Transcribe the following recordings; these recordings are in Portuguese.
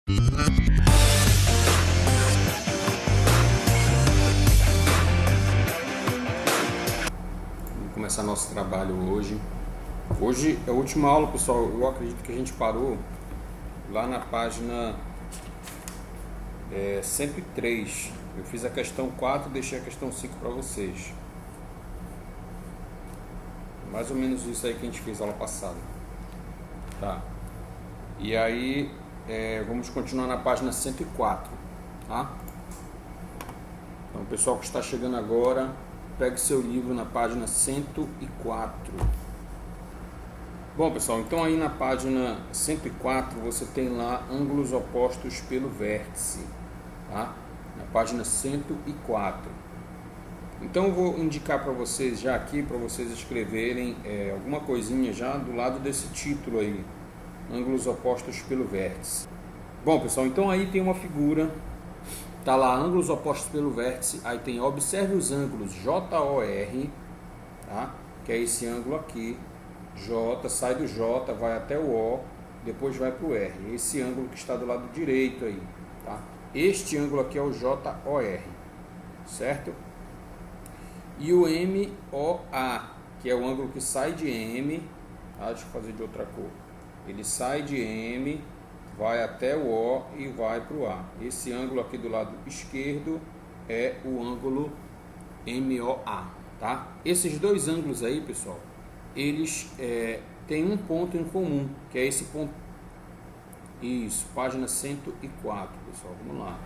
Vamos começar nosso trabalho hoje. Hoje é a última aula, pessoal. Eu acredito que a gente parou lá na página 103. Eu fiz a questão 4 e deixei a questão 5 para vocês. Mais ou menos isso aí que a gente fez aula passada. Tá? E aí, vamos continuar na página 104. Tá? Então, o pessoal que está chegando agora, pegue seu livro na página 104. Bom, pessoal, então aí na página 104 você tem lá ângulos opostos pelo vértice, tá? Na página 104. Então eu vou indicar para vocês já aqui, para vocês escreverem alguma coisinha já do lado desse título aí, ângulos opostos pelo vértice. Bom, pessoal, então aí tem uma figura, tá lá, ângulos opostos pelo vértice, aí tem, observe os ângulos JOR, tá? Que é esse ângulo aqui, J, sai do J, vai até o O, depois vai para o R. Esse ângulo que está do lado direito aí, tá? Este ângulo aqui é o JOR, certo? E o MOA, que é o ângulo que sai de M, tá? Deixa eu fazer de outra cor. Ele sai de M, vai até o O e vai para o A. Esse ângulo aqui do lado esquerdo é o ângulo MOA, tá? Esses dois ângulos aí, pessoal, eles têm um ponto em comum, que é esse ponto. Isso, página 104, pessoal, vamos lá.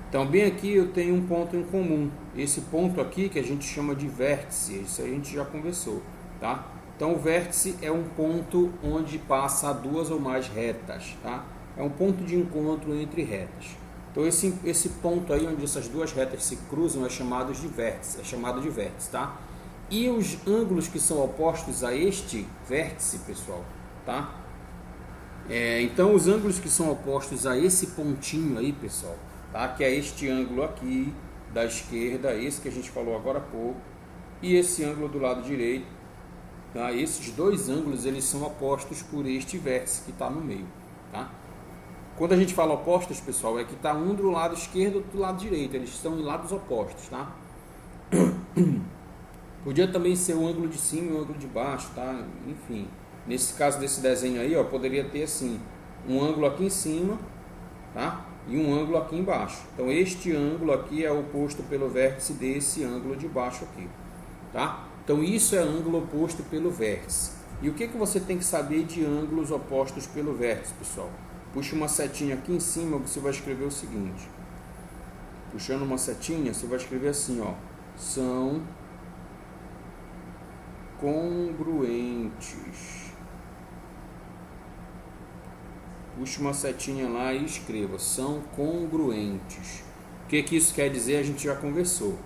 Então, bem aqui eu tenho um ponto em comum. Esse ponto aqui que a gente chama de vértice, isso a gente já conversou, tá? Então, o vértice é um ponto onde passa duas ou mais retas, tá? É um ponto de encontro entre retas. Então, esse ponto aí onde essas duas retas se cruzam é chamado de vértice, tá? E os ângulos que são opostos a este vértice, pessoal, tá? Então, os ângulos que são opostos a esse pontinho aí, pessoal, tá? Que é este ângulo aqui da esquerda, esse que a gente falou agora há pouco, e esse ângulo do lado direito, tá? Esses dois ângulos, eles são opostos por este vértice que está no meio, tá? Quando a gente fala opostos, pessoal, é que está um do lado esquerdo e outro do lado direito, eles estão em lados opostos, tá? Podia também ser o ângulo de cima e o ângulo de baixo, tá? Enfim, nesse caso desse desenho aí, ó, poderia ter assim, um ângulo aqui em cima, tá? E um ângulo aqui embaixo. Então, este ângulo aqui é oposto pelo vértice desse ângulo de baixo aqui, tá? Então, isso é ângulo oposto pelo vértice. E o que você tem que saber de ângulos opostos pelo vértice, pessoal? Puxa uma setinha aqui em cima, você vai escrever o seguinte. Puxando uma setinha, você vai escrever assim, ó. São congruentes. Puxe uma setinha lá e escreva, são congruentes. O que isso quer dizer, a gente já conversou,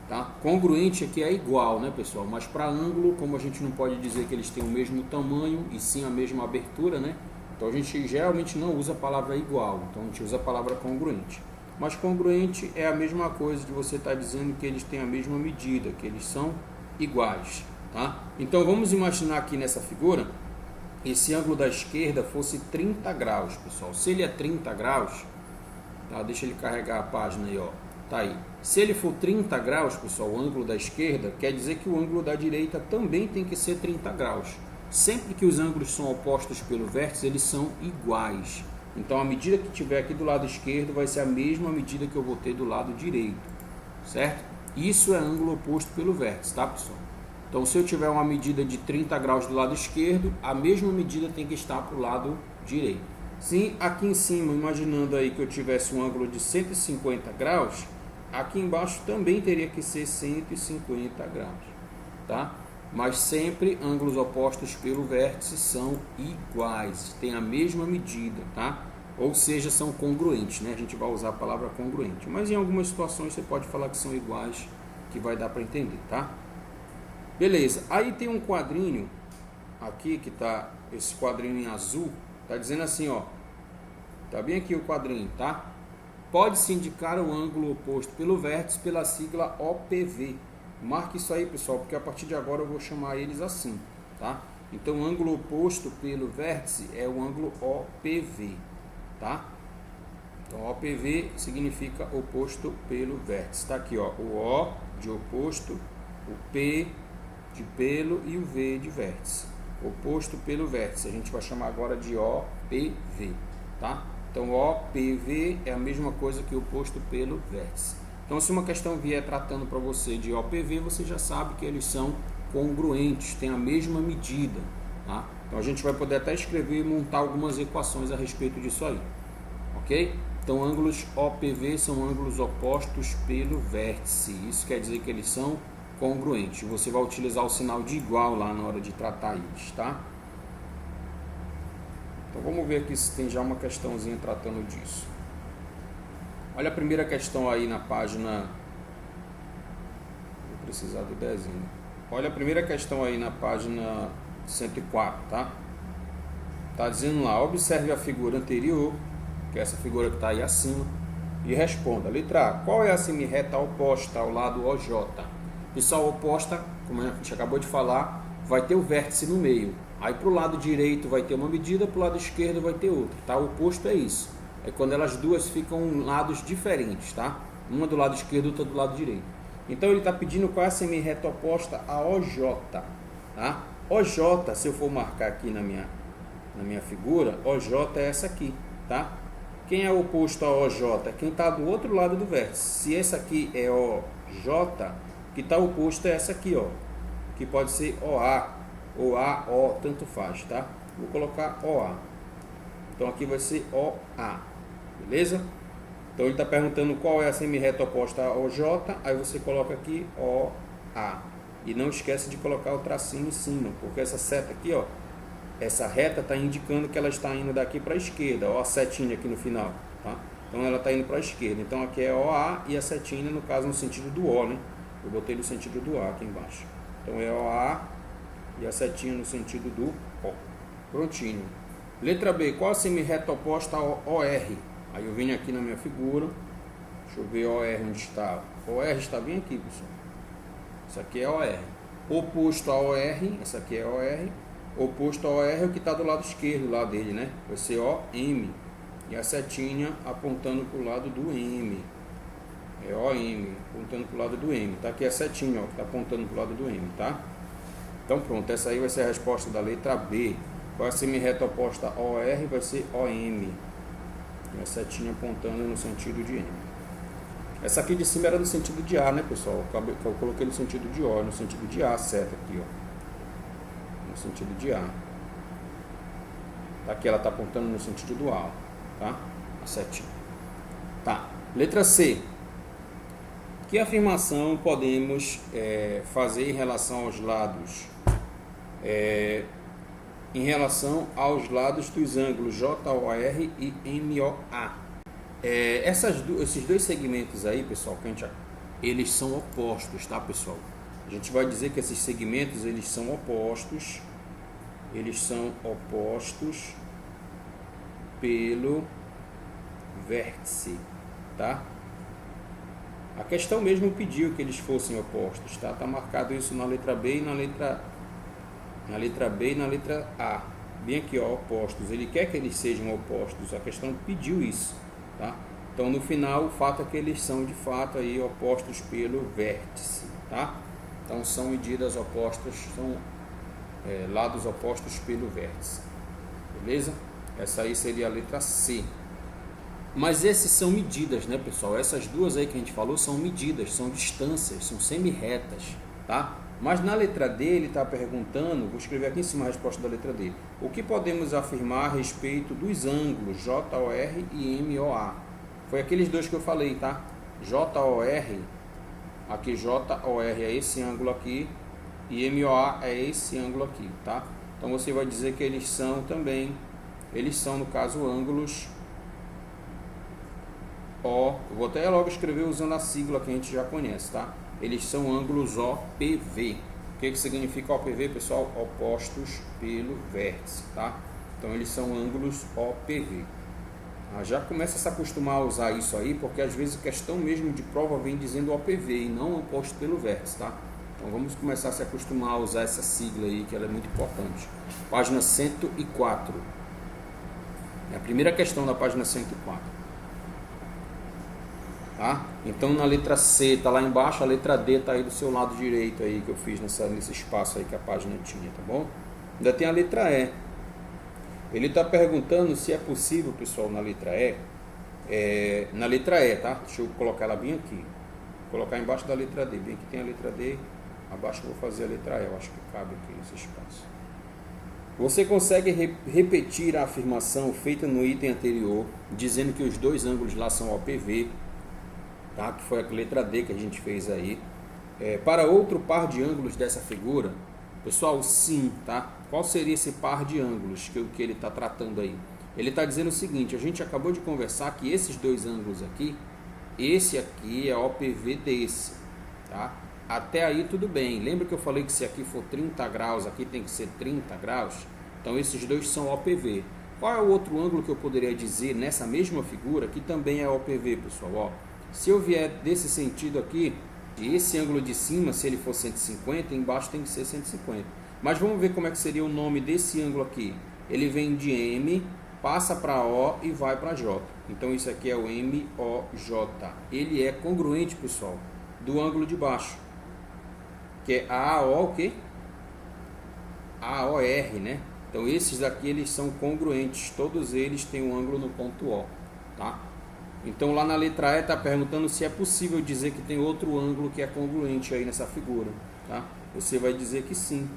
tá? Congruente aqui é igual, né, pessoal? Mas para ângulo, como a gente não pode dizer que eles têm o mesmo tamanho e sim a mesma abertura, né? Então a gente geralmente não usa a palavra igual, então a gente usa a palavra congruente. Mas congruente é a mesma coisa de você estar dizendo que eles têm a mesma medida, que eles são iguais, tá? Então vamos imaginar aqui nessa figura, esse ângulo da esquerda fosse 30 graus, pessoal. Se ele é 30 graus, tá? Deixa ele carregar a página aí, ó. Tá aí. Se ele for 30 graus, pessoal, o ângulo da esquerda, quer dizer que o ângulo da direita também tem que ser 30 graus. Sempre que os ângulos são opostos pelo vértice, eles são iguais. Então, a medida que tiver aqui do lado esquerdo vai ser a mesma medida que eu vou ter do lado direito, certo? Isso é ângulo oposto pelo vértice, tá, pessoal? Então, se eu tiver uma medida de 30 graus do lado esquerdo, a mesma medida tem que estar para o lado direito. Se aqui em cima, imaginando aí que eu tivesse um ângulo de 150 graus, aqui embaixo também teria que ser 150 graus, tá? Mas sempre ângulos opostos pelo vértice são iguais, têm a mesma medida, tá? Ou seja, são congruentes, né? A gente vai usar a palavra congruente, mas em algumas situações você pode falar que são iguais, que vai dar para entender, tá? Beleza, aí tem um quadrinho aqui que tá, esse quadrinho em azul, tá dizendo assim, ó, tá bem aqui o quadrinho, tá? Pode-se indicar o ângulo oposto pelo vértice pela sigla OPV. Marque isso aí, pessoal, porque a partir de agora eu vou chamar eles assim, tá? Então, o ângulo oposto pelo vértice é o ângulo OPV, tá? Então, OPV significa oposto pelo vértice. Está aqui, ó, o O de oposto, o P de pelo e o V de vértice. Oposto pelo vértice. A gente vai chamar agora de OPV, tá? Então, OPV é a mesma coisa que oposto pelo vértice. Então, se uma questão vier tratando para você de OPV, você já sabe que eles são congruentes, têm a mesma medida, tá? Então, a gente vai poder até escrever e montar algumas equações a respeito disso aí, ok? Então, ângulos OPV são ângulos opostos pelo vértice. Isso quer dizer que eles são congruentes. Você vai utilizar o sinal de igual lá na hora de tratar eles, tá? Então, vamos ver aqui se tem já uma questãozinha tratando disso. Olha a primeira questão aí na página... Vou precisar do desenho. Olha a primeira questão aí na página 104, tá? Tá dizendo lá, observe a figura anterior, que é essa figura que está aí acima, e responda. Letra A, qual é a semirreta oposta ao lado OJ? Pessoal, oposta, como a gente acabou de falar, vai ter o vértice no meio. Aí para o lado direito vai ter uma medida, para o lado esquerdo vai ter outra, tá? O oposto é isso. É quando elas duas ficam em lados diferentes, tá? Uma do lado esquerdo, outra do lado direito. Então ele está pedindo qual é a semirreta oposta a OJ, tá? OJ, se eu for marcar aqui na minha figura, OJ é essa aqui, tá? Quem é oposto a OJ? É quem está do outro lado do vértice. Se essa aqui é OJ, que está oposto é essa aqui, ó, que pode ser OA, ou AO, tanto faz, tá? Vou colocar OA. Então aqui vai ser OA, beleza? Então ele está perguntando qual é a semirreta oposta a OJ, aí você coloca aqui OA. E não esquece de colocar o tracinho em cima, porque essa seta aqui, ó, essa reta está indicando que ela está indo daqui para a esquerda, ó, a setinha aqui no final, tá? Então ela está indo para a esquerda. Então aqui é OA e a setinha, no caso, no sentido do O, né? Eu botei no sentido do A aqui embaixo. Então é OA e a setinha no sentido do O. Prontinho. Letra B, qual a semirreta oposta ao OR? Aí eu venho aqui na minha figura, deixa eu ver OR onde está. OR está bem aqui, pessoal. Isso aqui é OR. Oposto a OR, essa aqui é OR. Oposto a OR é o que está do lado esquerdo lá dele, né? Vai ser OM. E a setinha apontando para o lado do M. É OM, apontando para o lado do M. Tá aqui a setinha, ó, que está apontando para o lado do M, tá? Então pronto, essa aí vai ser a resposta da letra B. Qual é a semirreta oposta a OR? Vai ser OM. E a setinha apontando no sentido de M. Essa aqui de cima era no sentido de A, né, pessoal? Eu coloquei no sentido de O, no sentido de A, a seta aqui, ó. No sentido de A. Aqui ela está apontando no sentido do A, tá? A setinha. Tá. Letra C. Que afirmação podemos fazer em relação aos lados? Em relação aos lados dos ângulos JOR e MOA. Esses dois segmentos aí, pessoal, eles são opostos, tá, pessoal? A gente vai dizer que esses segmentos, eles são opostos pelo vértice, tá? A questão mesmo pediu que eles fossem opostos, tá? Tá marcado isso na letra B e na letra A. Bem aqui, ó, opostos. Ele quer que eles sejam opostos. A questão pediu isso, tá? Então, no final, o fato é que eles são, de fato, aí opostos pelo vértice, tá? Então, são medidas opostas, são lados opostos pelo vértice. Beleza? Essa aí seria a letra C. Mas esses são medidas, né, pessoal? Essas duas aí que a gente falou são medidas, são distâncias, são semirretas, tá? Mas na letra D ele está perguntando, vou escrever aqui em cima a resposta da letra D. O que podemos afirmar a respeito dos ângulos JOR e MOA? Foi aqueles dois que eu falei, tá? JOR, aqui JOR é esse ângulo aqui e MOA é esse ângulo aqui, tá? Então você vai dizer que eles são também, no caso, ângulos O. Eu vou até logo escrever usando a sigla que a gente já conhece, tá? Eles são ângulos OPV. O que significa OPV, pessoal? Opostos pelo vértice, tá? Então eles são ângulos OPV. Já começa a se acostumar a usar isso aí, porque às vezes a questão mesmo de prova vem dizendo OPV e não oposto pelo vértice, tá? Então vamos começar a se acostumar a usar essa sigla aí, que ela é muito importante. Página 104. É a primeira questão da página 104. tá? Então na letra C tá lá embaixo, a letra D tá aí do seu lado direito aí, que eu fiz nesse espaço aí que a página tinha, tá bom? Ainda tem a letra E. Ele está perguntando se é possível, pessoal, na letra E, na letra E, tá? Deixa eu colocar ela bem aqui. Vou colocar embaixo da letra D. Bem que tem a letra D, abaixo eu vou fazer a letra E. Eu acho que cabe aqui nesse espaço. Você consegue repetir a afirmação feita no item anterior, dizendo que os dois ângulos lá são OPV, tá? Que foi a letra D que a gente fez aí. Para outro par de ângulos dessa figura, pessoal, sim, tá? Qual seria esse par de ângulos que ele está tratando aí? Ele está dizendo o seguinte: a gente acabou de conversar que esses dois ângulos aqui, esse aqui é OPV desse, tá? Até aí tudo bem. Lembra que eu falei que se aqui for 30 graus, aqui tem que ser 30 graus? Então esses dois são OPV. Qual é o outro ângulo que eu poderia dizer nessa mesma figura que também é OPV, pessoal? Ó, se eu vier desse sentido aqui, esse ângulo de cima, se ele for 150, embaixo tem que ser 150. Mas vamos ver como é que seria o nome desse ângulo aqui. Ele vem de M, passa para O e vai para J. Então isso aqui é o MOJ. Ele é congruente, pessoal, do ângulo de baixo, que é AO, o quê? AOR, né? Então esses daqui eles são congruentes, todos eles têm um ângulo no ponto O, tá? Então lá na letra E está perguntando se é possível dizer que tem outro ângulo que é congruente aí nessa figura, tá? Você vai dizer que sim.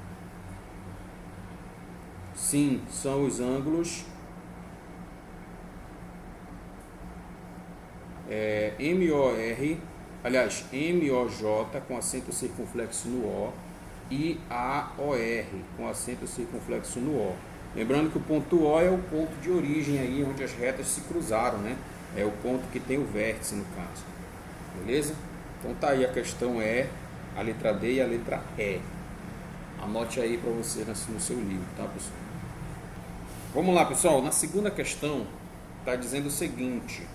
Sim, são os ângulos MOR, aliás, MOJ com acento circunflexo no O e AOR com acento circunflexo no O. Lembrando que o ponto O é o ponto de origem aí onde as retas se cruzaram, né? É o ponto que tem o vértice no caso. Beleza? Então tá aí a questão a letra D e a letra E. Anote aí para você no seu livro, tá, pessoal? Vamos lá, pessoal. Na segunda questão está dizendo o seguinte: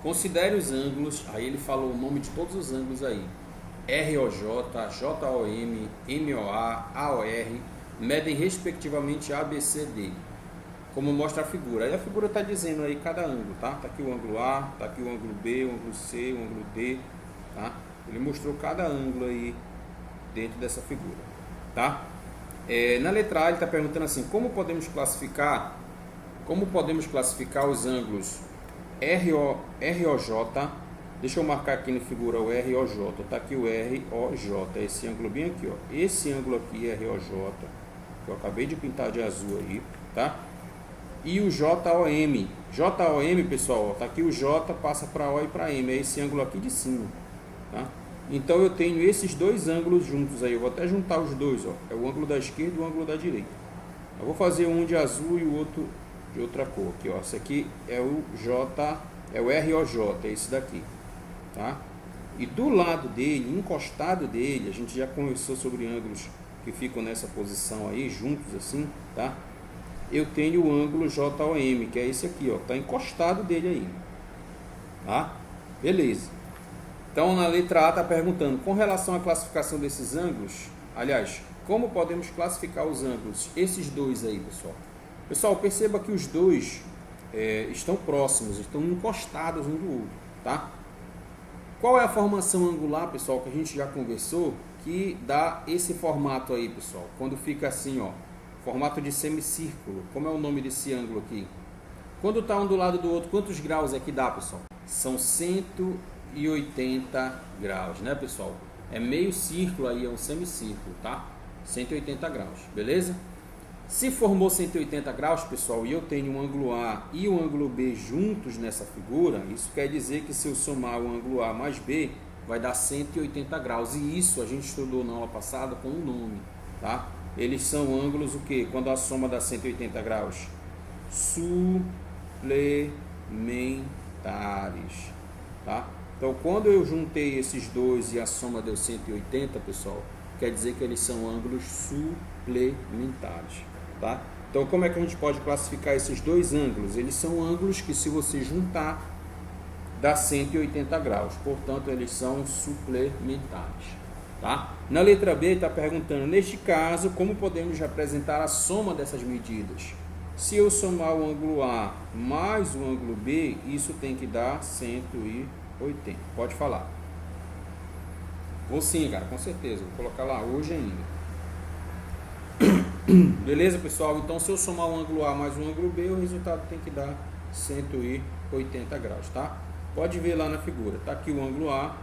considere os ângulos. Aí ele falou o nome de todos os ângulos aí: ROJ, JOM, MOA, AOR, medem respectivamente ABCD, como mostra a figura. Aí a figura está dizendo aí cada ângulo, tá? Tá aqui o ângulo A, tá aqui o ângulo B, o ângulo C, o ângulo D, tá? Ele mostrou cada ângulo aí dentro dessa figura, tá? Na letra A ele está perguntando assim: como podemos classificar os ângulos ROJ? Deixa eu marcar aqui na figura o ROJ, tá aqui o ROJ, esse ângulo bem aqui, ó. Esse ângulo aqui é ROJ, que eu acabei de pintar de azul aí, tá? E o JOM, pessoal, ó, tá aqui o J, passa para O e para M, é esse ângulo aqui de cima, tá? Então eu tenho esses dois ângulos juntos aí, eu vou até juntar os dois, ó. É o ângulo da esquerda e o ângulo da direita. Eu vou fazer um de azul e o outro de outra cor aqui, ó. Esse aqui é o ROJ, é esse daqui, tá? E do lado dele, encostado dele, a gente já conversou sobre ângulos que ficam nessa posição aí, juntos assim, tá? Eu tenho o ângulo JOM, que é esse aqui, ó, tá encostado dele aí, tá? Beleza. Então na letra A está perguntando, com relação à classificação desses ângulos, aliás, como podemos classificar os ângulos, esses dois aí, pessoal? Pessoal, perceba que os dois estão próximos, estão encostados um do outro, tá? Qual é a formação angular, pessoal, que a gente já conversou, que dá esse formato aí, pessoal? Quando fica assim, ó, formato de semicírculo. Como é o nome desse ângulo aqui? Quando está um do lado do outro, quantos graus é que dá, pessoal? São 180 graus, né, pessoal? É meio círculo aí, é um semicírculo, tá? 180 graus, beleza? Se formou 180 graus, pessoal, e eu tenho um ângulo A e o ângulo B juntos nessa figura, isso quer dizer que se eu somar o ângulo A mais B, vai dar 180 graus. E isso a gente estudou na aula passada com um nome, tá? Eles são ângulos o quê? Quando a soma dá 180 graus? Suplementares, tá? Então, quando eu juntei esses dois e a soma deu 180, pessoal, quer dizer que eles são ângulos suplementares, tá? Então, como é que a gente pode classificar esses dois ângulos? Eles são ângulos que, se você juntar, dá 180 graus. Portanto, eles são suplementares, tá? Na letra B está perguntando, neste caso, como podemos representar a soma dessas medidas? Se eu somar o ângulo A mais o ângulo B, isso tem que dar 180. Pode falar. Vou sim, cara, com certeza. Vou colocar lá hoje ainda. Beleza, pessoal? Então, se eu somar o ângulo A mais o ângulo B, o resultado tem que dar 180 graus, tá? Pode ver lá na figura. Tá aqui o ângulo A.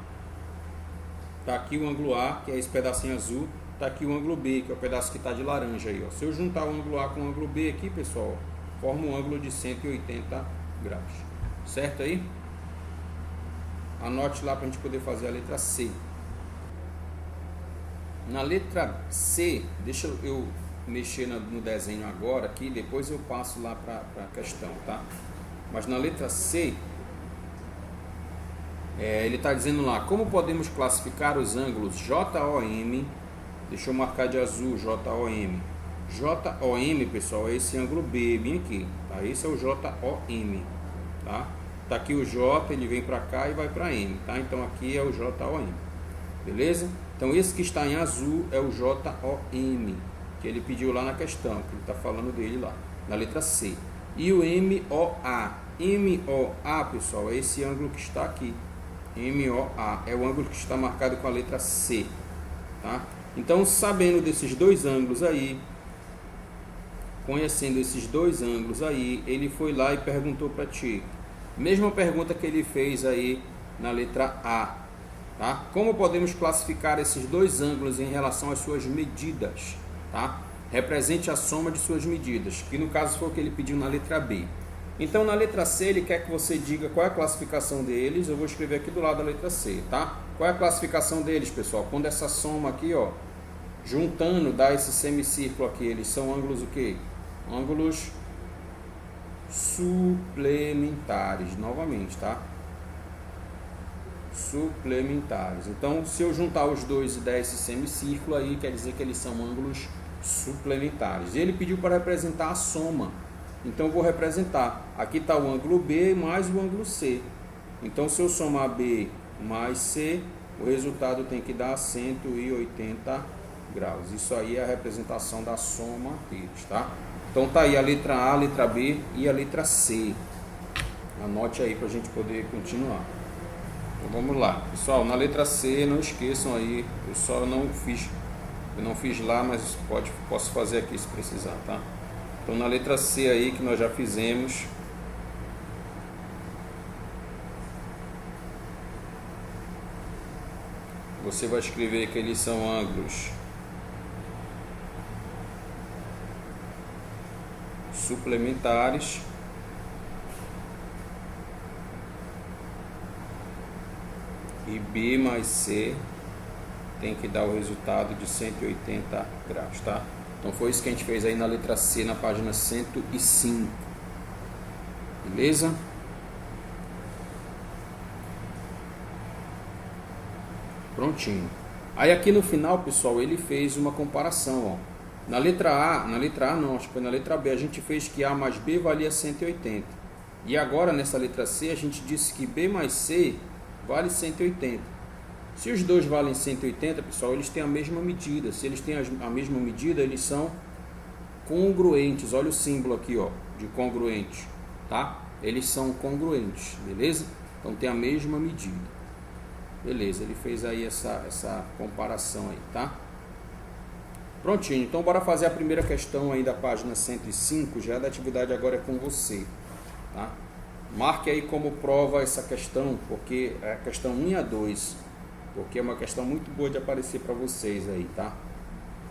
Tá aqui o ângulo A, que é esse pedacinho azul. Tá aqui o ângulo B, que é o pedaço que tá de laranja aí, ó. Se eu juntar o ângulo A com o ângulo B aqui, pessoal, forma um ângulo de 180 graus. Certo aí? Anote lá pra gente poder fazer a letra C. Na letra C, deixa eu mexer no desenho agora aqui, depois eu passo lá para a questão, tá? Mas na letra C, ele está dizendo lá, como podemos classificar os ângulos JOM, deixa eu marcar de azul, JOM. JOM, pessoal, é esse ângulo B, bem aqui, tá? Esse é o JOM, tá? Tá aqui o J, ele vem para cá e vai para M, tá? Então aqui é o JOM, beleza? Então esse que está em azul é o JOM, que ele pediu lá na questão, que ele está falando dele lá, na letra C. E o MOA. MOA, pessoal, é esse ângulo que está aqui. MOA é o ângulo que está marcado com a letra C, tá? Então, sabendo desses dois ângulos aí, conhecendo esses dois ângulos aí, ele foi lá e perguntou para ti. Mesma pergunta que ele fez aí na letra A, tá? Como podemos classificar esses dois ângulos em relação às suas medidas, tá? Represente a soma de suas medidas, que no caso foi o que ele pediu na letra B. Então na letra C ele quer que você diga qual é a classificação deles. Eu vou escrever aqui do lado da letra C, tá? Qual é a classificação deles, pessoal? Quando essa soma aqui, ó, juntando, dá esse semicírculo aqui, eles são ângulos o quê? Ângulos suplementares, novamente, tá? Suplementares. Então, se eu juntar os dois e der esse semicírculo aí, quer dizer que eles são ângulos suplementares. E ele pediu para representar a soma. Então, eu vou representar. Aqui está o ângulo B mais o ângulo C. Então, se eu somar B mais C, o resultado tem que dar 180 graus. Isso aí é a representação da soma deles, tá? Então, tá aí a letra A, a letra B e a letra C. Anote aí para a gente poder continuar. Então, vamos lá, pessoal. Na letra C, não esqueçam aí. Eu não fiz lá, mas posso fazer aqui se precisar, tá? Então, na letra C aí que nós já fizemos, você vai escrever que eles são ângulos suplementares e B mais C tem que dar o resultado de 180 graus, tá? Então foi isso que a gente fez aí na letra C, na página 105. Beleza? Prontinho. Aí aqui no final, pessoal, ele fez uma comparação, ó. Na letra A não, acho que foi na letra B, a gente fez que A mais B valia 180. E agora nessa letra C a gente disse que B mais C vale 180. Se os dois valem 180, pessoal, eles têm a mesma medida. Se eles têm a mesma medida, eles são congruentes. Olha o símbolo aqui, ó, de congruente, tá? Eles são congruentes, beleza? Então tem a mesma medida. Beleza, ele fez aí essa comparação aí, tá? Prontinho, então bora fazer a primeira questão aí da página 105, já da atividade agora é com você, tá? Marque aí como prova essa questão, porque é a questão 1 e a 2, porque é uma questão muito boa de aparecer para vocês aí, tá?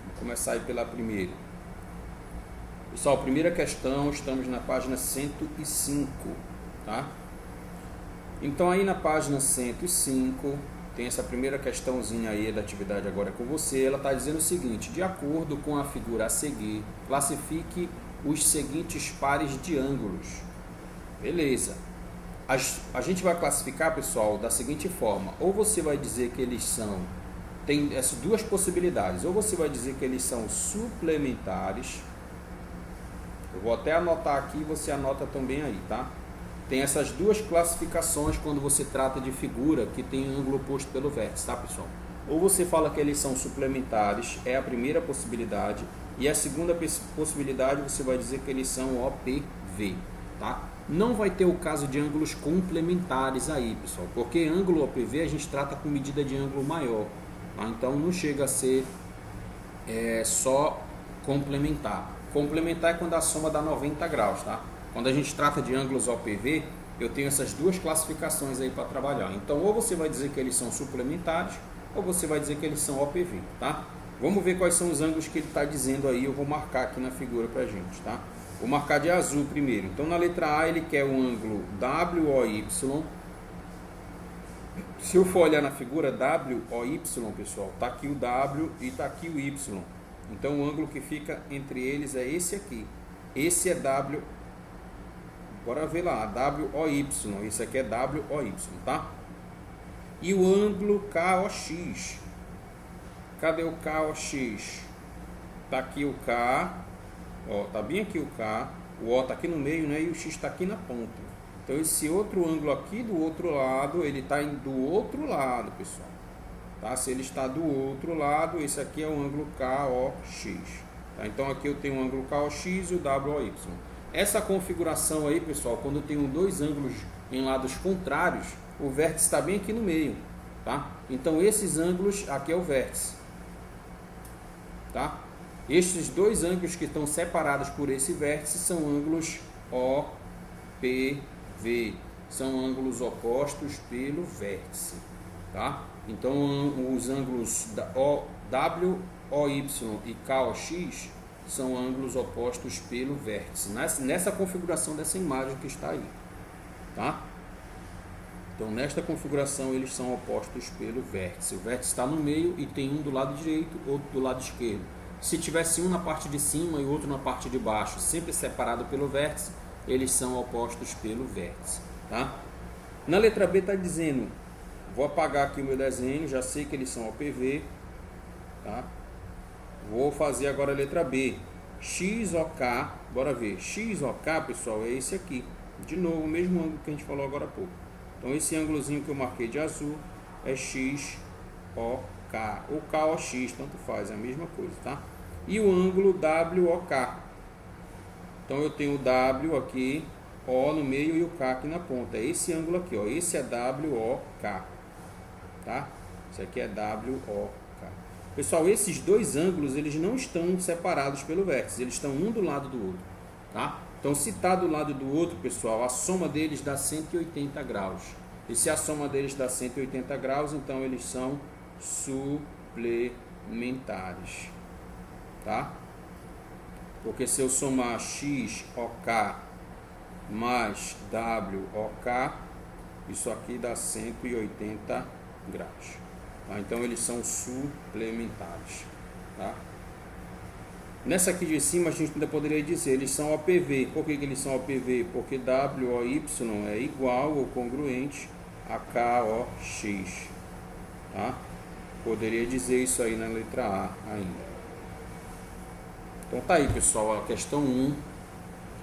Vamos começar aí pela primeira. Pessoal, primeira questão, estamos na página 105, tá? Então aí na página 105, tem essa primeira questãozinha aí da atividade agora com você. Ela está dizendo o seguinte: de acordo com a figura a seguir, classifique os seguintes pares de ângulos. Beleza. A gente vai classificar, pessoal, da seguinte forma: ou você vai dizer que eles são, tem essas duas possibilidades, ou você vai dizer que eles são suplementares. Eu vou até anotar aqui, você anota também aí, tá? Tem essas duas classificações quando você trata de figura que tem ângulo oposto pelo vértice, tá, pessoal? Ou você fala que eles são suplementares, é a primeira possibilidade, E a segunda possibilidade, você vai dizer que eles são OPV, tá? Não vai ter o caso de ângulos complementares aí, pessoal, porque ângulo OPV a gente trata com medida de ângulo maior, tá? Então não chega a ser só complementar. Complementar é quando a soma dá 90 graus, tá? Quando a gente trata de ângulos OPV, eu tenho essas duas classificações aí para trabalhar. Então, ou você vai dizer que eles são suplementares, ou você vai dizer que eles são OPV, tá? Vamos ver quais são os ângulos que ele está dizendo aí. Eu vou marcar aqui na figura para a gente, tá? Vou marcar de azul primeiro. Então, na letra A, ele quer o ângulo WOY. Se eu for olhar na figura WOY, pessoal, tá aqui o W e tá aqui o Y. Então, o ângulo que fica entre eles é esse aqui. Esse é W. Bora ver lá, WOY. Esse aqui é WOY, tá? E o ângulo KOX. Cadê o KOX? Tá aqui o K. Ó, tá bem aqui o K. O O tá aqui no meio, né? E o X tá aqui na ponta. Então, esse outro ângulo aqui do outro lado, ele tá do outro lado, pessoal. Tá? Se ele está do outro lado, esse aqui é o ângulo KOX. Tá? Então, aqui eu tenho o ângulo KOX e o WOY. Essa configuração aí, pessoal, quando eu tenho dois ângulos em lados contrários, o vértice está bem aqui no meio, tá? Então, esses ângulos, aqui é o vértice, tá? Estes dois ângulos que estão separados por esse vértice são ângulos OPV, são ângulos opostos pelo vértice, tá? Então, os ângulos WOY e KOX são ângulos opostos pelo vértice, nessa configuração dessa imagem que está aí, tá? Então, nesta configuração, eles são opostos pelo vértice. O vértice está no meio e tem um do lado direito, outro do lado esquerdo. Se tivesse um na parte de cima e outro na parte de baixo, sempre separado pelo vértice, eles são opostos pelo vértice, tá? Na letra B está dizendo, vou apagar aqui o meu desenho, já sei que eles são OPV, tá? Vou fazer agora a letra B. XOK, bora ver. XOK, pessoal, é esse aqui. De novo, o mesmo ângulo que a gente falou agora há pouco. Então, esse ângulozinho que eu marquei de azul é XOK. Ou KOX, tanto faz, é a mesma coisa, tá? E o ângulo WOK. Então, eu tenho o W aqui, O no meio e o K aqui na ponta. É esse ângulo aqui, ó. Esse é WOK, tá? Esse aqui é WOK. Pessoal, esses dois ângulos, eles não estão separados pelo vértice, eles estão um do lado do outro, tá? Então, se está do lado do outro, pessoal, a soma deles dá 180 graus. E se a soma deles dá 180 graus, então eles são suplementares, tá? Porque se eu somar XOK mais WOK, isso aqui dá 180 graus. Tá? Então, eles são suplementares, tá? Nessa aqui de cima, a gente ainda poderia dizer, eles são OPV. Por que eles são OPV? Porque WOY é igual ou congruente a KOX, tá? Poderia dizer isso aí na letra A ainda. Então, tá aí, pessoal, a questão 1,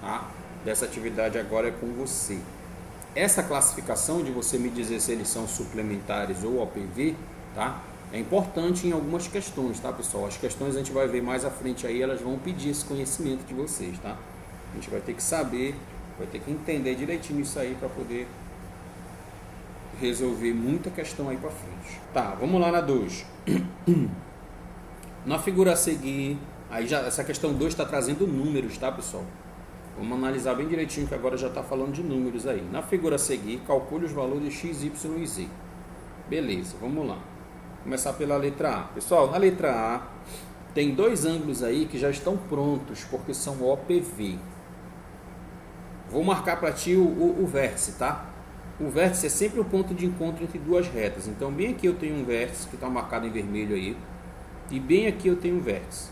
tá? Dessa atividade agora é com você. Essa classificação de você me dizer se eles são suplementares ou OPV, tá? É importante em algumas questões, tá, pessoal? As questões a gente vai ver mais à frente aí, elas vão pedir esse conhecimento de vocês, tá? A gente vai ter que saber, vai ter que entender direitinho isso aí para poder resolver muita questão aí para frente. Tá, vamos lá na 2. Na figura a seguir, aí já essa questão 2 está trazendo números, tá, pessoal? Vamos analisar bem direitinho que agora já está falando de números aí. Na figura a seguir, calcule os valores x, y e z. Beleza, vamos lá. Começar pela letra A. Pessoal, na letra A tem dois ângulos aí que já estão prontos, porque são OPV. Vou marcar para ti o vértice, tá? O vértice é sempre o ponto de encontro entre duas retas. Então, bem aqui eu tenho um vértice que está marcado em vermelho aí. E bem aqui eu tenho um vértice,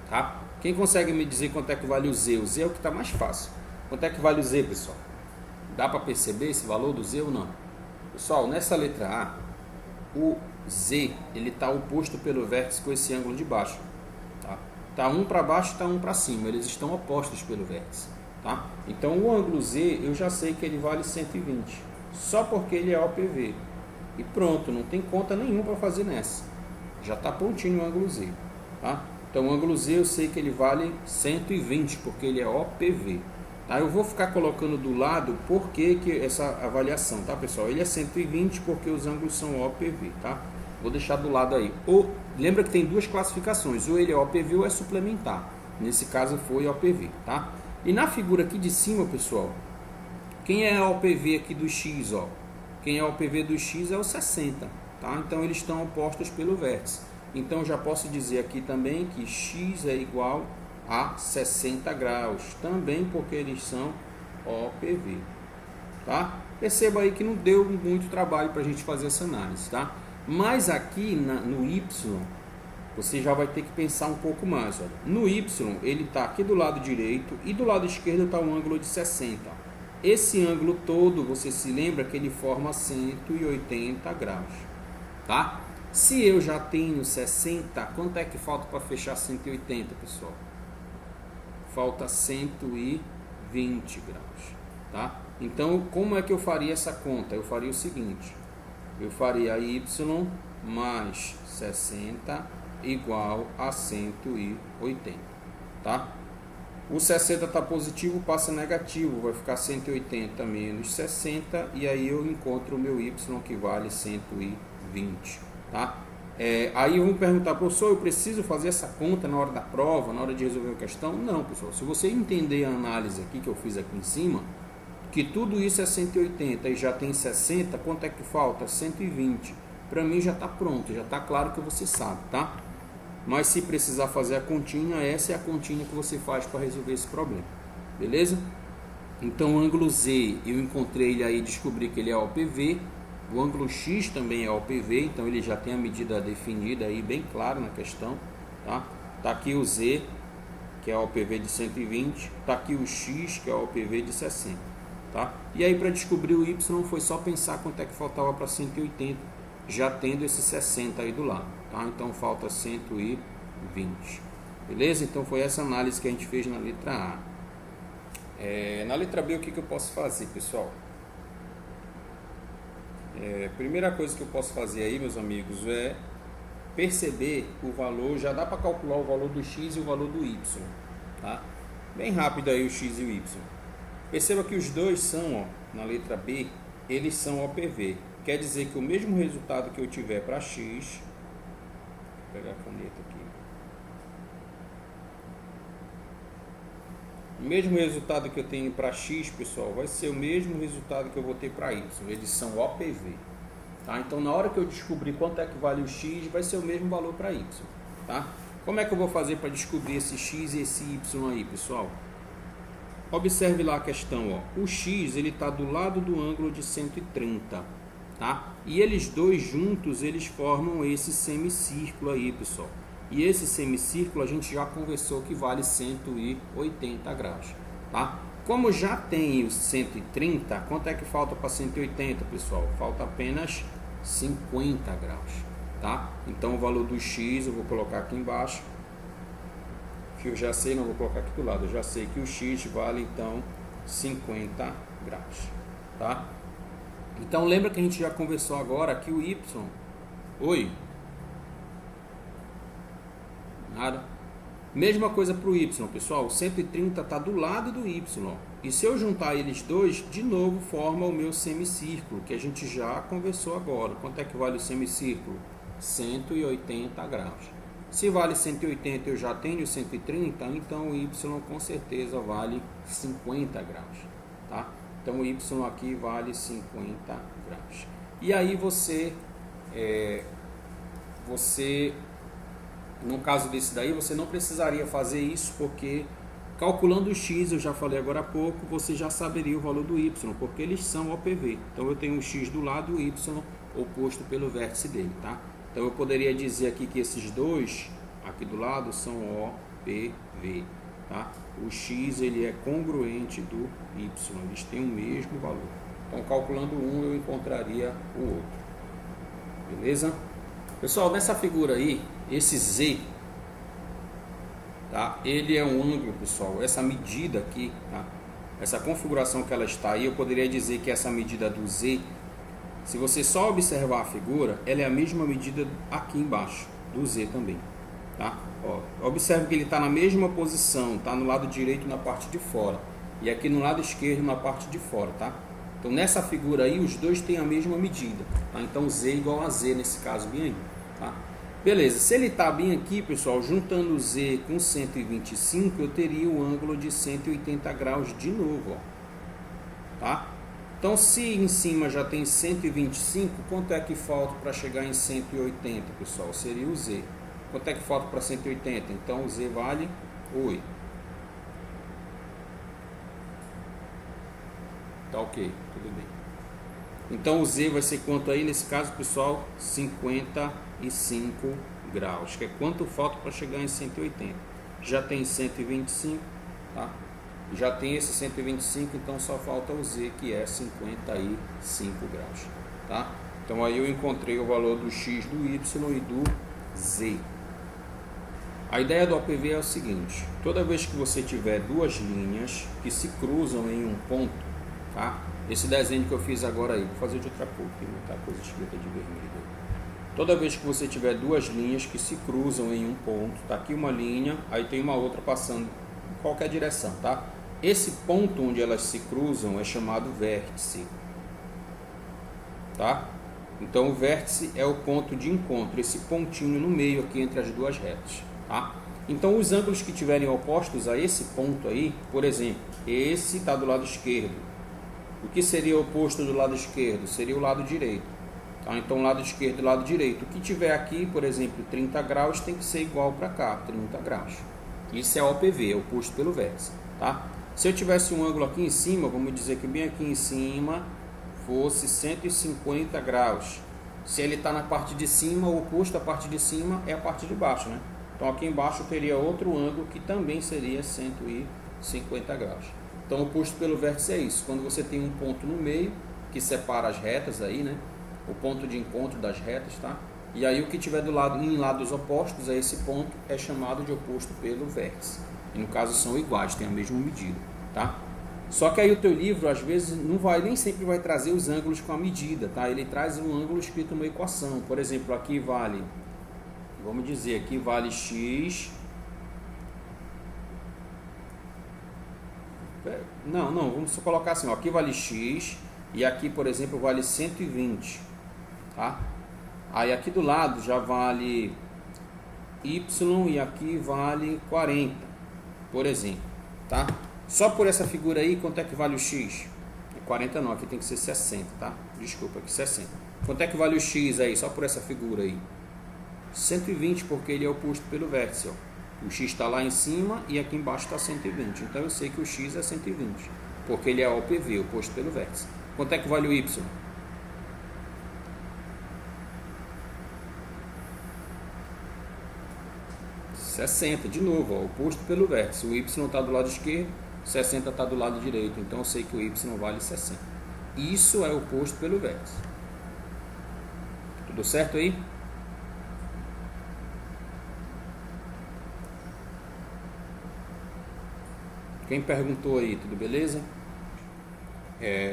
tá? Quem consegue me dizer quanto é que vale o Z? O Z é o que está mais fácil. Quanto é que vale o Z, pessoal? Dá para perceber esse valor do Z ou não? Pessoal, nessa letra A, o Z, ele está oposto pelo vértice com esse ângulo de baixo, tá? Tá um para baixo e tá um para cima, eles estão opostos pelo vértice, tá? Então, o ângulo Z, eu já sei que ele vale 120, só porque ele é OPV. E pronto, não tem conta nenhuma para fazer nessa. Já está prontinho o ângulo Z, tá? Então, Então o ângulo Z eu sei que ele vale 120, porque ele é OPV. Tá? Eu vou ficar colocando do lado por que essa avaliação, tá pessoal? Ele é 120 porque os ângulos são OPV, tá? Vou deixar do lado aí. Lembra que tem duas classificações, ou ele é OPV ou é suplementar. Nesse caso foi OPV, tá? E na figura aqui de cima, pessoal, quem é a OPV aqui do X, ó? Quem é a OPV do X é o 60, tá? Então eles estão opostos pelo vértice. Então já posso dizer aqui também que X é igual a 60 graus, também porque eles são OPV, tá? Perceba aí que não deu muito trabalho para a gente fazer essa análise, tá? Mas aqui no Y, você já vai ter que pensar um pouco mais, ó. No Y, ele está aqui do lado direito e do lado esquerdo está um ângulo de 60. Esse ângulo todo, você se lembra que ele forma 180 graus, tá? Se eu já tenho 60, quanto é que falta para fechar 180, pessoal? Falta 120 graus, tá? Então, como é que eu faria essa conta? Eu faria o seguinte, eu faria y mais 60 igual a 180, tá? O 60 está positivo, passa negativo, vai ficar 180 menos 60, e aí eu encontro o meu y que vale 120, tá? Aí vamos perguntar, professor, eu preciso fazer essa conta na hora da prova, na hora de resolver a questão? Não, pessoal. Se você entender a análise aqui que eu fiz aqui em cima, que tudo isso é 180 e já tem 60, quanto é que falta? 120. Para mim já está pronto, já está claro que você sabe, tá? Mas se precisar fazer a continha, essa é a continha que você faz para resolver esse problema, beleza? Então o ângulo Z, eu encontrei ele aí, descobri que ele é OPV. O ângulo X também é OPV, então ele já tem a medida definida aí, bem claro na questão, tá? Tá aqui o Z, que é OPV de 120, tá aqui o X, que é OPV de 60, tá? E aí para descobrir o Y foi só pensar quanto é que faltava para 180, já tendo esse 60 aí do lado, tá? Então falta 120, beleza? Então foi essa análise que a gente fez na letra A. Na letra B, o que eu posso fazer, pessoal? Primeira coisa que eu posso fazer aí, meus amigos, é perceber o valor. Já dá para calcular o valor do X e o valor do Y, tá? Bem rápido aí o X e o Y. Perceba que os dois são, ó, na letra B, eles são OPV. Quer dizer que o mesmo resultado que eu tiver para X, vou pegar a caneta aqui, o mesmo resultado que eu tenho para X, pessoal, vai ser o mesmo resultado que eu vou ter para Y. Eles são OPV, tá? Então, na hora que eu descobrir quanto é que vale o X, vai ser o mesmo valor para Y, tá? Como é que eu vou fazer para descobrir esse X e esse Y aí, pessoal? Observe lá a questão, ó. O X, ele está do lado do ângulo de 130, tá? E eles dois juntos, eles formam esse semicírculo aí, pessoal. E esse semicírculo a gente já conversou que vale 180 graus, tá? Como já tem os 130, quanto é que falta para 180, pessoal? Falta apenas 50 graus, tá? Então o valor do X eu vou colocar aqui embaixo, que eu já sei, não vou colocar aqui do lado, eu já sei que o X vale então 50 graus, tá? Então lembra que a gente já conversou agora que o Y... Oi? Nada. Mesma coisa para o Y, pessoal. O 130 está do lado do Y. E se eu juntar eles dois, de novo forma o meu semicírculo, que a gente já conversou agora. Quanto é que vale o semicírculo? 180 graus. Se vale 180 eu já tenho 130, então o Y com certeza vale 50 graus, tá? Então o Y aqui vale 50 graus. E aí você no caso desse daí, você não precisaria fazer isso, porque calculando o X, eu já falei agora há pouco, você já saberia o valor do Y, porque eles são OPV. Então eu tenho o X do lado e o Y oposto pelo vértice dele, tá? Então eu poderia dizer aqui que esses dois aqui do lado são OPV, tá? O X ele é congruente do Y, eles têm o mesmo valor. Então calculando um eu encontraria o outro, beleza? Pessoal, nessa figura aí, esse Z, tá? Ele é um ângulo, pessoal, essa medida aqui, tá? Essa configuração que ela está aí, eu poderia dizer que essa medida do Z, se você só observar a figura, ela é a mesma medida aqui embaixo, do Z também, Tá? Ó, observe que ele está na mesma posição, está no lado direito na parte de fora e aqui no lado esquerdo na parte de fora, tá? Então nessa figura aí os dois têm a mesma medida, tá? Então Z igual a Z nesse caso bem aí, tá? Beleza, se ele está bem aqui, pessoal, juntando Z com 125, eu teria o ângulo de 180 graus de novo, ó, tá? Então se em cima já tem 125, quanto é que falta para chegar em 180, pessoal? Seria o Z. Quanto é que falta para 180? Então o Z vale 8. Tá ok, tudo bem. Então o Z vai ser quanto aí nesse caso, pessoal? 55 graus, que é quanto falta para chegar em 180. Já tem 125, tá? Já tem esse 125, então só falta o Z, que é 55 graus, tá? Então aí eu encontrei o valor do X, do Y e do Z. A ideia do OPV é o seguinte: toda vez que você tiver duas linhas que se cruzam em um ponto, tá? Esse desenho que eu fiz agora aí, vou fazer de outra cor, porque não está a coisa escrita de vermelho. Toda vez que você tiver duas linhas que se cruzam em um ponto, tá aqui uma linha, aí tem uma outra passando em qualquer direção, tá? Esse ponto onde elas se cruzam é chamado vértice, tá? Então o vértice é o ponto de encontro, esse pontinho no meio aqui entre as duas retas, tá? Então os ângulos que tiverem opostos a esse ponto aí, por exemplo, esse está do lado esquerdo. O que seria oposto do lado esquerdo? Seria o lado direito, tá? Então lado esquerdo e lado direito. O que tiver aqui, por exemplo, 30 graus, tem que ser igual para cá, 30 graus. Isso é OPV, é oposto pelo vértice, tá? Se eu tivesse um ângulo aqui em cima, vamos dizer que bem aqui em cima fosse 150 graus. Se ele está na parte de cima, o oposto à parte de cima é a parte de baixo, né? Então aqui embaixo teria outro ângulo que também seria 150 graus. Então o oposto pelo vértice é isso. Quando você tem um ponto no meio que separa as retas aí, né? O ponto de encontro das retas, tá? E aí o que tiver do lado em lados opostos a esse ponto é chamado de oposto pelo vértice. E no caso são iguais, tem a mesma medida, tá? Só que aí o teu livro às vezes nem sempre vai trazer os ângulos com a medida, tá? Ele traz um ângulo escrito numa equação. Por exemplo, aqui vale, vamos dizer, aqui vale x. Não, vamos só colocar assim, ó, aqui vale x e aqui, por exemplo, vale 120, tá? Aí aqui do lado já vale y e aqui vale 40, por exemplo, tá? Só por essa figura aí, quanto é que vale o x? 40 não, aqui tem que ser 60, tá? Desculpa, aqui 60. Quanto é que vale o x aí, só por essa figura aí? 120, porque ele é oposto pelo vértice, ó. O x está lá em cima e aqui embaixo está 120. Então eu sei que o x é 120, porque ele é OPV, oposto pelo vértice. Quanto é que vale o y? 60, de novo, ó, oposto pelo vértice. O y está do lado esquerdo, 60 está do lado direito. Então eu sei que o y vale 60. Isso é oposto pelo vértice. Tudo certo aí? Quem perguntou aí, tudo beleza?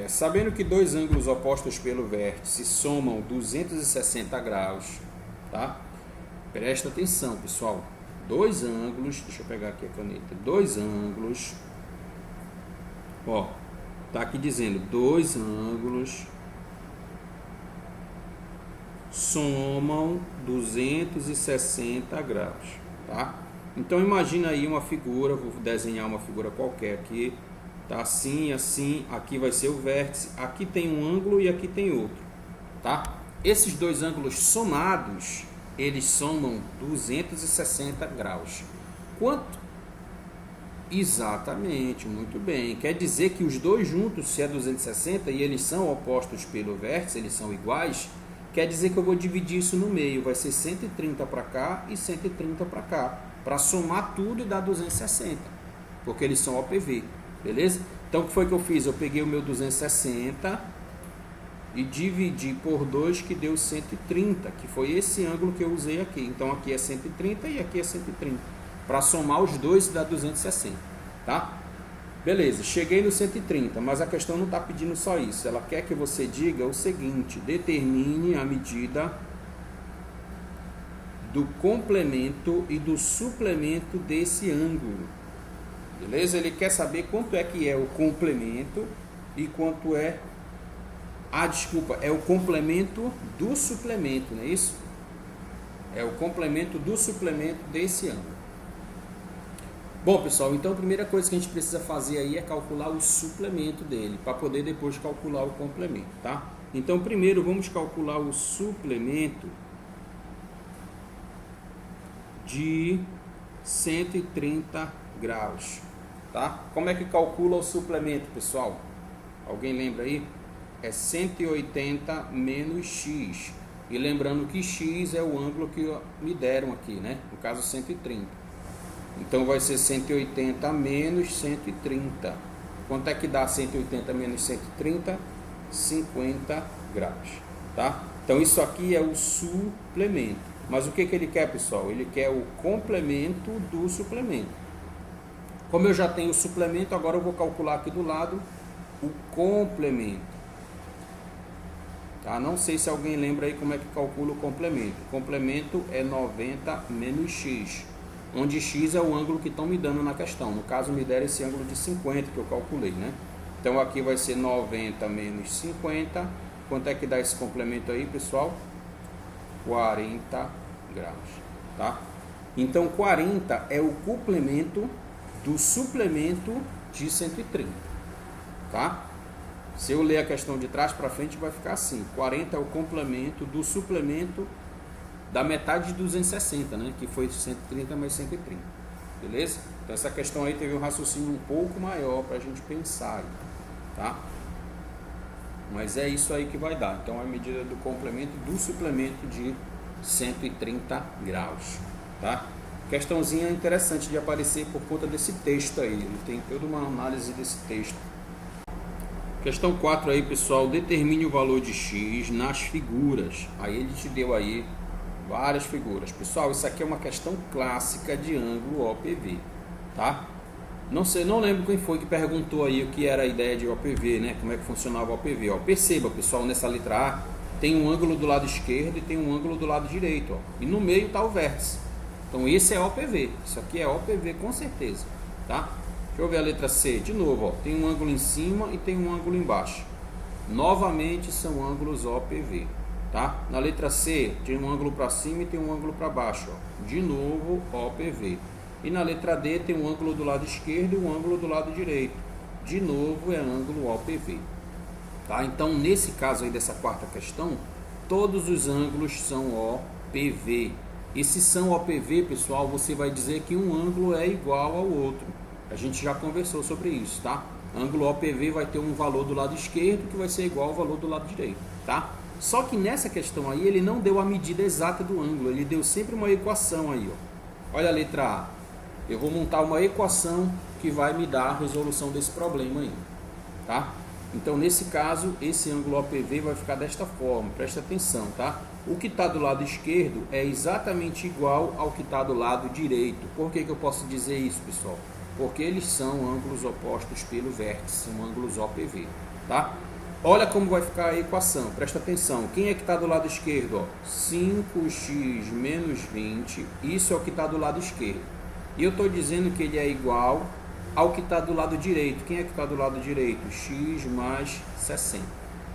Sabendo que dois ângulos opostos pelo vértice somam 260 graus, tá? Presta atenção, pessoal. Dois ângulos, deixa eu pegar aqui a caneta. Dois ângulos, ó, tá aqui dizendo, dois ângulos somam 260 graus, tá? Então imagina aí uma figura, vou desenhar uma figura qualquer aqui, tá? Assim, assim, aqui vai ser o vértice, aqui tem um ângulo e aqui tem outro, tá? Esses dois ângulos somados, eles somam 260 graus. Quanto? Exatamente, muito bem. Quer dizer que os dois juntos, se é 260 e eles são opostos pelo vértice, eles são iguais, quer dizer que eu vou dividir isso no meio, vai ser 130 para cá e 130 para cá, para somar tudo e dar 260, porque eles são OPV, beleza? Então o que foi que eu fiz? Eu peguei o meu 260 e dividi por 2, que deu 130, que foi esse ângulo que eu usei aqui. Então aqui é 130 e aqui é 130, para somar os dois e dar 260, tá? Beleza, cheguei no 130, mas a questão não está pedindo só isso, ela quer que você diga o seguinte: determine a medida do complemento e do suplemento desse ângulo. Beleza? Ele quer saber quanto é que é o complemento e quanto é... desculpa, é o complemento do suplemento, não é isso? É o complemento do suplemento desse ângulo. Bom, pessoal, então a primeira coisa que a gente precisa fazer aí é calcular o suplemento dele, para poder depois calcular o complemento, tá? Então, primeiro vamos calcular o suplemento de 130 graus, tá? Como é que calcula o suplemento, pessoal? Alguém lembra aí? É 180 menos x. E lembrando que x é o ângulo que me deram aqui, né? No caso, 130. Então, vai ser 180 menos 130. Quanto é que dá 180 menos 130? 50 graus, tá? Então, isso aqui é o suplemento. Mas o que ele quer, pessoal? Ele quer o complemento do suplemento. Como eu já tenho o suplemento, agora eu vou calcular aqui do lado o complemento. Tá? Não sei se alguém lembra aí como é que calcula o complemento. O complemento é 90 menos x, onde x é o ângulo que estão me dando na questão. No caso, me deram esse ângulo de 50 que eu calculei, né? Então, aqui vai ser 90 menos 50. Quanto é que dá esse complemento aí, pessoal? 40 graus, tá? Então, 40 é o complemento do suplemento de 130, tá? Se eu ler a questão de trás para frente, vai ficar assim. 40 é o complemento do suplemento da metade de 260, né? Que foi 130 mais 130, beleza? Então, essa questão aí teve um raciocínio um pouco maior para a gente pensar, tá? Mas é isso aí que vai dar. Então, a medida do complemento do suplemento de 130 graus, tá? Questãozinha interessante de aparecer por conta desse texto aí. Ele tem toda uma análise desse texto. Questão 4 aí, pessoal. Determine o valor de x nas figuras. Aí ele te deu aí várias figuras. Pessoal, isso aqui é uma questão clássica de ângulo OPV, tá? Não sei, não lembro quem foi que perguntou aí o que era a ideia de OPV, né? Como é que funcionava o OPV, ó. Perceba, pessoal, nessa letra A tem um ângulo do lado esquerdo e tem um ângulo do lado direito, ó. E no meio está o vértice. Então esse é OPV. Isso aqui é OPV com certeza, tá? Deixa eu ver a letra C. De novo, ó. Tem um ângulo em cima e tem um ângulo embaixo. Novamente são ângulos OPV, tá? Na letra C tem um ângulo para cima e tem um ângulo para baixo, ó. De novo OPV. E na letra D tem um ângulo do lado esquerdo e um ângulo do lado direito. De novo é ângulo OPV. Tá? Então, nesse caso aí dessa quarta questão, todos os ângulos são OPV. E se são OPV, pessoal, você vai dizer que um ângulo é igual ao outro. A gente já conversou sobre isso, tá? Ângulo OPV vai ter um valor do lado esquerdo que vai ser igual ao valor do lado direito, tá? Só que nessa questão aí, ele não deu a medida exata do ângulo, ele deu sempre uma equação aí, ó. Olha a letra A. Eu vou montar uma equação que vai me dar a resolução desse problema aí, tá? Então, nesse caso, esse ângulo OPV vai ficar desta forma, presta atenção, tá? O que está do lado esquerdo é exatamente igual ao que está do lado direito. Por que eu posso dizer isso, pessoal? Porque eles são ângulos opostos pelo vértice, são ângulos OPV, tá? Olha como vai ficar a equação, presta atenção. Quem é que está do lado esquerdo? Ó? 5x menos 20, isso é o que está do lado esquerdo. E eu estou dizendo que ele é igual ao que está do lado direito. Quem é que está do lado direito? X mais 60.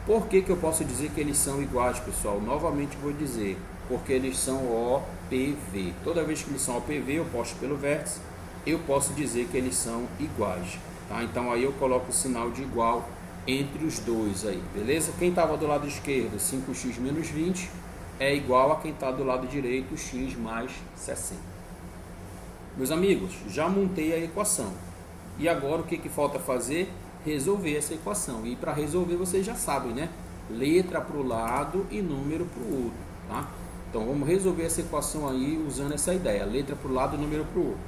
Por que eu posso dizer que eles são iguais, pessoal? Novamente vou dizer, porque eles são OPV. Toda vez que eles são OPV, oposto pelo vértice, eu posso dizer que eles são iguais. Tá? Então aí eu coloco o sinal de igual entre os dois aí, beleza? Quem estava do lado esquerdo, 5x menos 20, é igual a quem está do lado direito, x mais 60. Meus amigos, já montei a equação. E agora o que falta fazer? Resolver essa equação. E para resolver vocês já sabem, né? Letra para o lado e número para o outro, tá? Então vamos resolver essa equação aí usando essa ideia. Letra para o lado e número para o outro.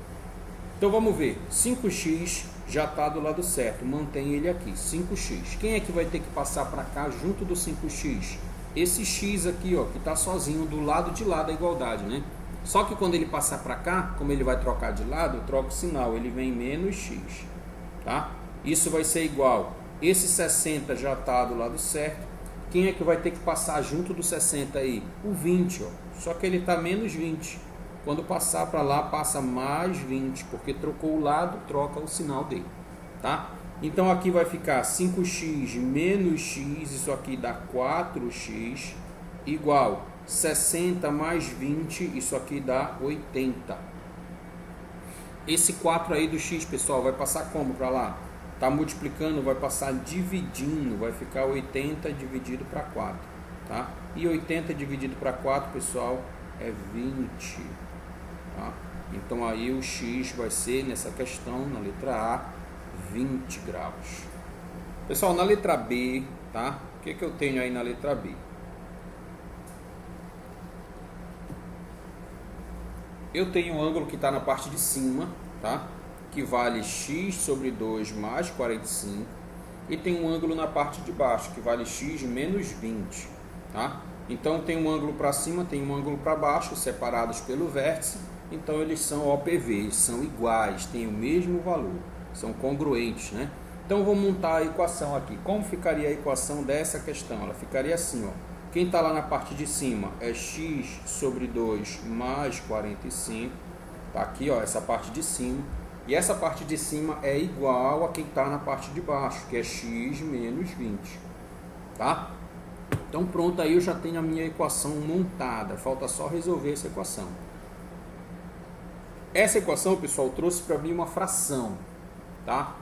Então vamos ver. 5x já está do lado certo. Mantém ele aqui. 5x. Quem é que vai ter que passar para cá junto do 5x? Esse x aqui, ó, que está sozinho do lado de lá da igualdade, né? Só que quando ele passar para cá, como ele vai trocar de lado, eu troco o sinal, ele vem menos x, tá? Isso vai ser igual, esse 60 já está do lado certo, quem é que vai ter que passar junto do 60 aí? O 20, ó. Só que ele está menos 20. Quando passar para lá, passa mais 20, porque trocou o lado, troca o sinal dele, tá? Então aqui vai ficar 5x menos x, isso aqui dá 4x, igual 60 mais 20, isso aqui dá 80. Esse 4 aí do x, pessoal, vai passar como para lá? Tá multiplicando, vai passar dividindo, vai ficar 80 dividido para 4, tá? E 80 dividido para 4, pessoal, é 20, tá? Então aí o x vai ser, nessa questão, na letra A, 20 graus. Pessoal, na letra B, tá? O que eu tenho aí na letra B? Eu tenho um ângulo que está na parte de cima, tá? Que vale x sobre 2 mais 45. E tem um ângulo na parte de baixo, que vale x menos 20, tá? Então tem um ângulo para cima, tem um ângulo para baixo, separados pelo vértice. Então eles são OPV, são iguais, têm o mesmo valor, são congruentes, né? Então vou montar a equação aqui. Como ficaria a equação dessa questão? Ela ficaria assim, ó. Quem está lá na parte de cima é x sobre 2 mais 45. Tá aqui, ó, essa parte de cima. E essa parte de cima é igual a quem está na parte de baixo, que é x menos 20. Tá? Então pronto, aí eu já tenho a minha equação montada. Falta só resolver essa equação. Essa equação, pessoal, trouxe para mim uma fração. Tá?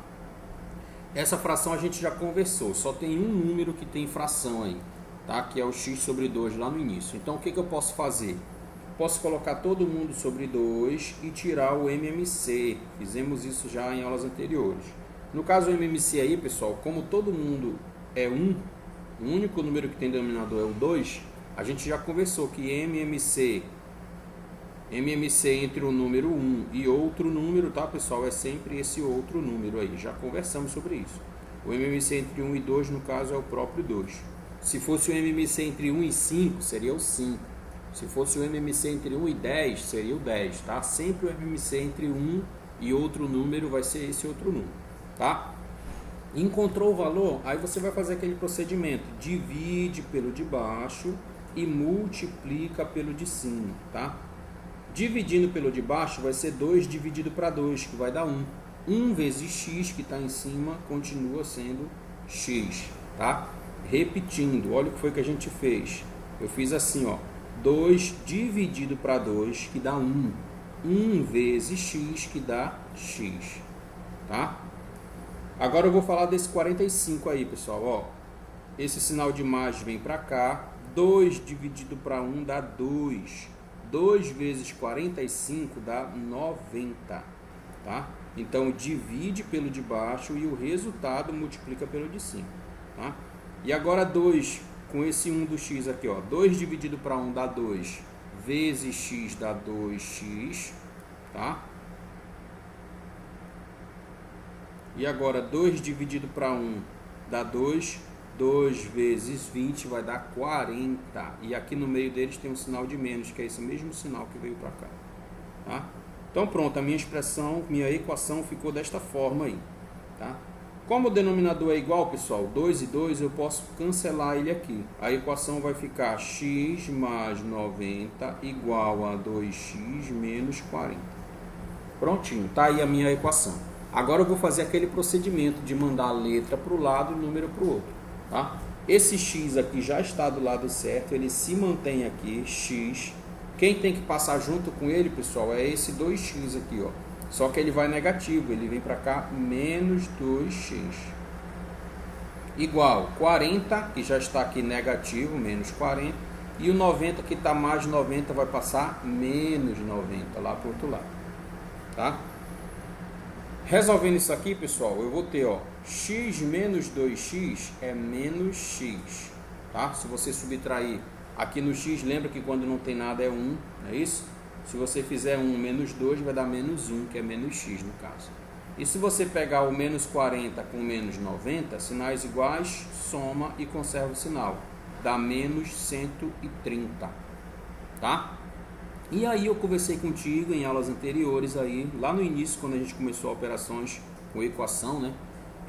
Essa fração a gente já conversou. Só tem um número que tem fração aí. Tá? Que é o x sobre 2 lá no início. Então o que eu posso fazer? Posso colocar todo mundo sobre 2 e tirar o MMC. Fizemos isso já em aulas anteriores. No caso o MMC aí, pessoal, como todo mundo é 1, o único número que tem denominador é o 2, a gente já conversou que MMC entre o número 1 e outro número, tá, pessoal? É sempre esse outro número aí. Já conversamos sobre isso. O MMC entre 1 e 2, no caso, é o próprio 2. Se fosse o MMC entre 1 e 5, seria o 5. Se fosse o MMC entre 1 e 10, seria o 10, tá? Sempre o MMC entre 1 e outro número vai ser esse outro número, tá? Encontrou o valor? Aí você vai fazer aquele procedimento. Divide pelo de baixo e multiplica pelo de cima, tá? Dividindo pelo de baixo vai ser 2 dividido para 2, que vai dar 1. 1 vezes x, que está em cima, continua sendo x, tá? Repetindo, olha o que foi que a gente fez. Eu fiz assim, ó, 2 dividido para 2, que dá 1. 1 vezes x, que dá x, tá? Agora eu vou falar desse 45 aí, pessoal, ó. Esse sinal de mais vem para cá. 2 dividido para 1 dá 2. 2 vezes 45 dá 90, tá? Então divide pelo de baixo e o resultado multiplica pelo de cima, tá? E agora 2 com esse 1 do x aqui, ó. 2 dividido para 1 dá 2, vezes x dá 2x, tá? E agora 2 dividido para 1 dá 2, 2 vezes 20 vai dar 40. E aqui no meio deles tem um sinal de menos, que é esse mesmo sinal que veio para cá, tá? Então pronto, a minha expressão, minha equação ficou desta forma aí, tá? Como o denominador é igual, pessoal, 2 e 2, eu posso cancelar ele aqui. A equação vai ficar x mais 90 igual a 2x menos 40. Prontinho, tá aí a minha equação. Agora eu vou fazer aquele procedimento de mandar a letra para o lado e o número para o outro, tá? Esse x aqui já está do lado certo, ele se mantém aqui, x. Quem tem que passar junto com ele, pessoal, é esse 2x aqui, ó. Só que ele vai negativo, ele vem para cá, menos 2x. Igual 40, que já está aqui negativo, menos 40. E o 90, que está mais 90, vai passar menos 90, lá para o outro lado. Tá? Resolvendo isso aqui, pessoal, eu vou ter, ó, x menos 2x é menos x. Tá? Se você subtrair aqui no x, lembra que quando não tem nada é 1, não é isso? Se você fizer 1 menos 2, vai dar menos 1, que é menos x no caso. E se você pegar o menos 40 com menos 90, sinais iguais, soma e conserva o sinal. Dá menos 130. Tá? E aí eu conversei contigo em aulas anteriores, aí, lá no início, quando a gente começou operações com equação, né?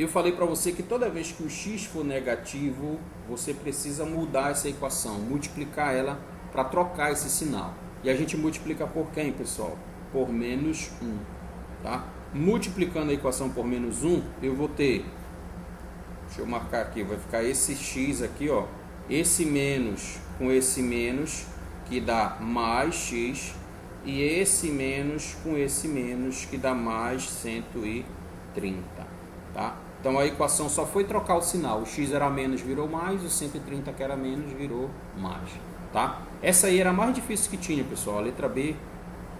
eu falei para você que toda vez que o x for negativo, você precisa mudar essa equação, multiplicar ela para trocar esse sinal. E a gente multiplica por quem, pessoal? Por menos 1. Tá? Multiplicando a equação por menos 1, eu vou ter, deixa eu marcar aqui, vai ficar esse x aqui, ó, esse menos com esse menos, que dá mais x, e esse menos com esse menos, que dá mais 130. Tá? Então a equação só foi trocar o sinal, o x era menos virou mais, o 130 que era menos virou mais. Tá? Essa aí era a mais difícil que tinha, pessoal. A letra B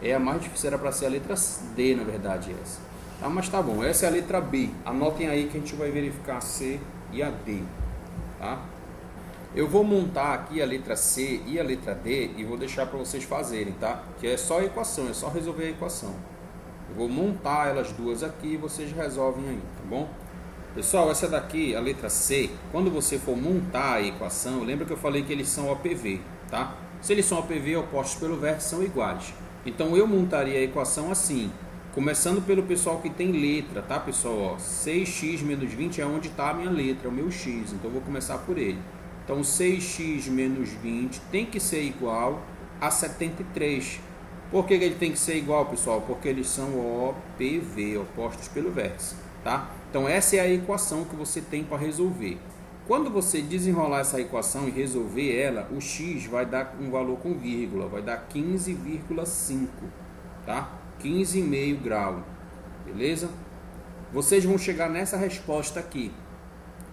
é a mais difícil, era para ser a letra D, na verdade, essa. Tá? Mas tá bom, essa é a letra B. Anotem aí que a gente vai verificar a C e a D. Tá? Eu vou montar aqui a letra C e a letra D e vou deixar para vocês fazerem, tá? Que é só a equação, é só resolver a equação. Eu vou montar elas duas aqui e vocês resolvem aí, tá bom? Pessoal, essa daqui, a letra C, quando você for montar a equação, lembra que eu falei que eles são OPV, tá? Se eles são OPV, opostos pelo vértice são iguais. Então eu montaria a equação assim, começando pelo pessoal que tem letra, tá, pessoal? Ó, 6x menos 20 é onde está a minha letra, é o meu x, então eu vou começar por ele. Então 6x menos 20 tem que ser igual a 73. Por que ele tem que ser igual, pessoal? Porque eles são OPV, opostos pelo vértice, tá? Então essa é a equação que você tem para resolver. Quando você desenrolar essa equação e resolver ela, o x vai dar um valor com vírgula, vai dar 15,5, tá? 15,5 grau, beleza? Vocês vão chegar nessa resposta aqui.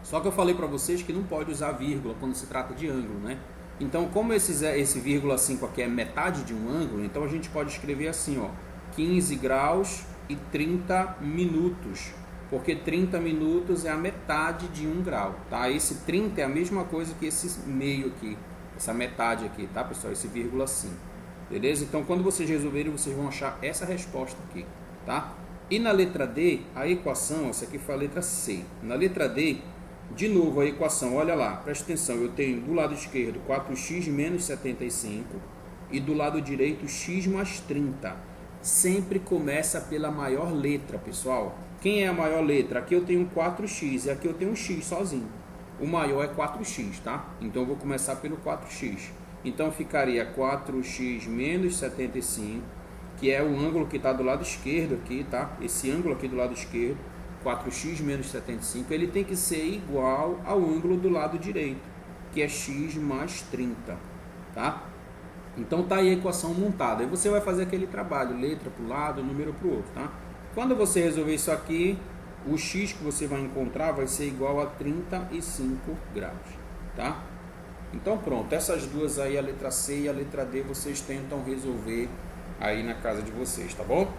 Só que eu falei para vocês que não pode usar vírgula quando se trata de ângulo, né? Então, como esse vírgula 5 aqui é metade de um ângulo, então a gente pode escrever assim, ó, 15 graus e 30 minutos, porque 30 minutos é a metade de 1 grau, tá? Esse 30 é a mesma coisa que esse meio aqui, essa metade aqui, tá, pessoal? Esse vírgula 5, beleza? Então, quando vocês resolverem, vocês vão achar essa resposta aqui, tá? E na letra D, a equação, essa aqui foi a letra C. Na letra D, de novo a equação, olha lá, presta atenção, eu tenho do lado esquerdo 4x menos 75 e do lado direito x mais 30. Sempre começa pela maior letra, pessoal. Quem é a maior letra? Aqui eu tenho 4x e aqui eu tenho um x sozinho. O maior é 4x, tá? Então eu vou começar pelo 4x. Então ficaria 4x menos 75, que é o ângulo que está do lado esquerdo aqui, tá? Esse ângulo aqui do lado esquerdo. 4x menos 75, ele tem que ser igual ao ângulo do lado direito, que é x mais 30, tá? Então tá aí a equação montada. Aí você vai fazer aquele trabalho, letra para o lado, número para o outro, tá? Quando você resolver isso aqui, o x que você vai encontrar vai ser igual a 35 graus, tá? Então pronto, essas duas aí, a letra C e a letra D, vocês tentam resolver aí na casa de vocês, tá bom?